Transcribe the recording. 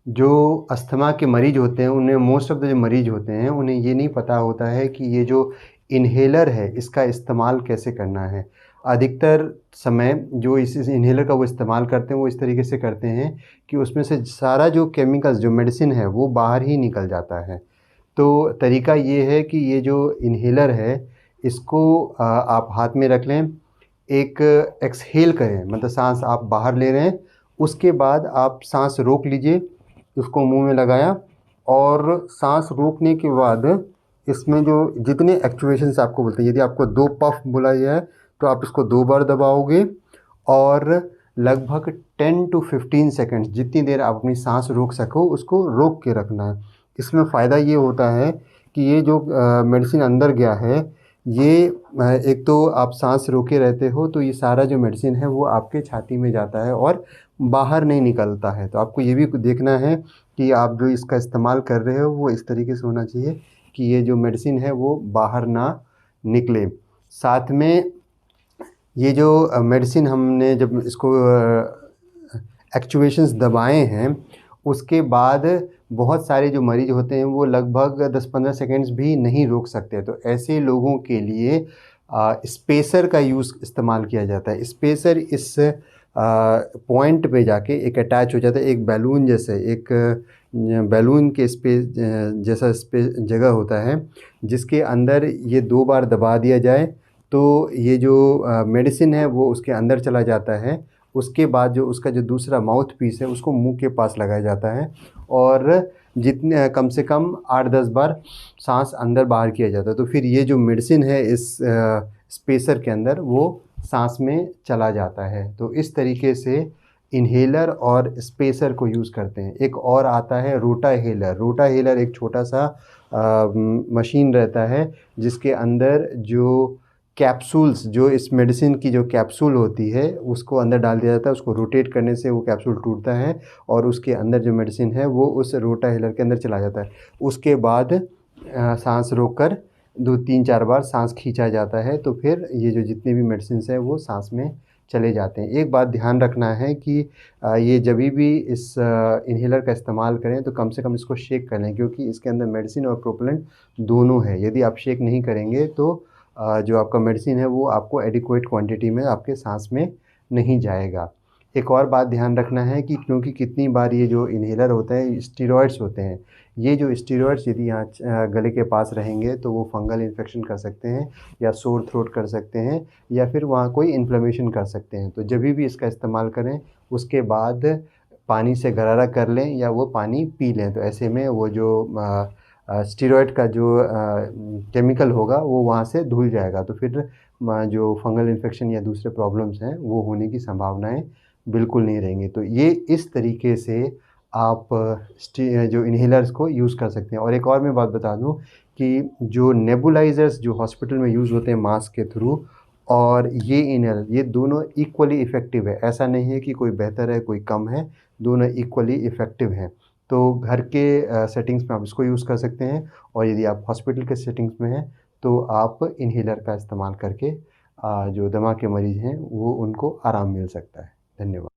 जो अस्थमा के मरीज़ होते हैं उन्हें मोस्ट ऑफ़ द जो मरीज़ होते हैं उन्हें ये नहीं पता होता है कि ये जो इन्हेलर है इसका इस्तेमाल कैसे करना है। अधिकतर समय जो इस इन्हेलर का वो इस्तेमाल करते हैं वो इस तरीके से करते हैं कि उसमें से सारा जो केमिकल्स जो मेडिसिन है वो बाहर ही निकल जाता है। तो तरीका ये है कि ये जो इन्हेलर है इसको आप हाथ में रख लें, एक एक्सहेल करें, मतलब साँस आप बाहर ले रहे हैं, उसके बाद आप साँस रोक लीजिए, उसको मुँह में लगाया और साँस रोकने के बाद इसमें जो जितने एक्चुएशंस आपको बोलते हैं, यदि आपको 2 पफ बोला गया है तो आप इसको 2 बार दबाओगे और लगभग 10 टू 15 सेकंड्स जितनी देर आप अपनी साँस रोक सको उसको रोक के रखना है। इसमें फ़ायदा ये होता है कि ये जो मेडिसिन अंदर गया है ये एक तो आप साँस रोके रहते हो तो ये सारा जो मेडिसिन है वो आपके छाती में जाता है और बाहर नहीं निकलता है। तो आपको ये भी देखना है कि आप जो इसका इस्तेमाल कर रहे हो वो इस तरीके से होना चाहिए कि ये जो मेडिसिन है वो बाहर ना निकले। साथ में ये जो मेडिसिन हमने जब इसको एक्चुएशंस दबाए हैं उसके बाद बहुत सारे जो मरीज़ होते हैं वो लगभग 10-15 सेकंड्स भी नहीं रोक सकते। तो ऐसे लोगों के लिए स्पेसर का इस्तेमाल किया जाता है। स्पेसर इस पॉइंट पे जाके एक अटैच हो जाता है, एक बैलून जैसे एक बैलून के जैसा जगह होता है जिसके अंदर ये 2 बार दबा दिया जाए तो ये जो मेडिसिन है वो उसके अंदर चला जाता है। उसके बाद जो उसका जो दूसरा माउथ पीस है उसको मुंह के पास लगाया जाता है और जितने कम से कम 8-10 बार सांस अंदर बाहर किया जाता है। तो फिर ये जो मेडिसिन है इस स्पेसर के अंदर वो सांस में चला जाता है। तो इस तरीके से इन्हेलर और स्पेसर को यूज़ करते हैं। एक और आता है रोटाहेलर। रोटाहेलर एक छोटा सा मशीन रहता है जिसके अंदर जो कैप्सूल्स जो इस मेडिसिन की जो कैप्सूल होती है उसको अंदर डाल दिया जाता है, उसको रोटेट करने से वो कैप्सूल टूटता है और उसके अंदर जो मेडिसिन है वो उस रोटाहेलर के अंदर चला जाता है। उसके बाद सांस रोककर 2-3-4 बार सांस खींचा जाता है तो फिर ये जो जितनी भी मेडिसिन्स हैं वो सांस में चले जाते हैं। एक बात ध्यान रखना है कि ये जभी भी इस इन्हेलर का इस्तेमाल करें तो कम से कम इसको शेक कर लें क्योंकि इसके अंदर मेडिसिन और प्रोपेलेंट दोनों है। यदि आप शेक नहीं करेंगे तो जो आपका मेडिसिन है वो आपको एडिक्वेट क्वांटिटी में आपके सांस में नहीं जाएगा। एक और बात ध्यान रखना है कि क्योंकि कितनी बार ये जो इन्हेलर होते हैं स्टेरॉइड्स होते हैं, ये जो स्टेरॉइड्स यदि यहाँ गले के पास रहेंगे तो वो फंगल इन्फेक्शन कर सकते हैं या सोर थ्रोट कर सकते हैं या फिर वहाँ कोई इन्फ्लेमेशन कर सकते हैं। तो जभी भी इसका इस्तेमाल करें उसके बाद पानी से गरारा कर लें या वो पानी पी लें। तो ऐसे में वो जो स्टेरॉइड का जो केमिकल होगा वो वहाँ से धुल जाएगा तो फिर जो फंगल इन्फेक्शन या दूसरे प्रॉब्लम्स हैं वो होने की संभावनाएं बिल्कुल नहीं रहेंगी। तो ये इस तरीके से आप जो इन्हेलर्स को यूज़ कर सकते हैं। और एक और मैं बात बता दूं कि जो नेबुलाइज़र्स जो हॉस्पिटल में यूज़ होते हैं मास्क के थ्रू और ये इन्हेलर ये दोनों इक्वली इफ़ेक्टिव है। ऐसा नहीं है कि कोई बेहतर है कोई कम है, दोनों इक्वली इफ़ेक्टिव हैं। तो घर के सेटिंग्स में आप इसको यूज़ कर सकते हैं और यदि आप हॉस्पिटल के सेटिंग्स में हैं तो आप इन्हेलर का इस्तेमाल करके जो दमा के मरीज़ हैं वो उनको आराम मिल सकता है। धन्यवाद।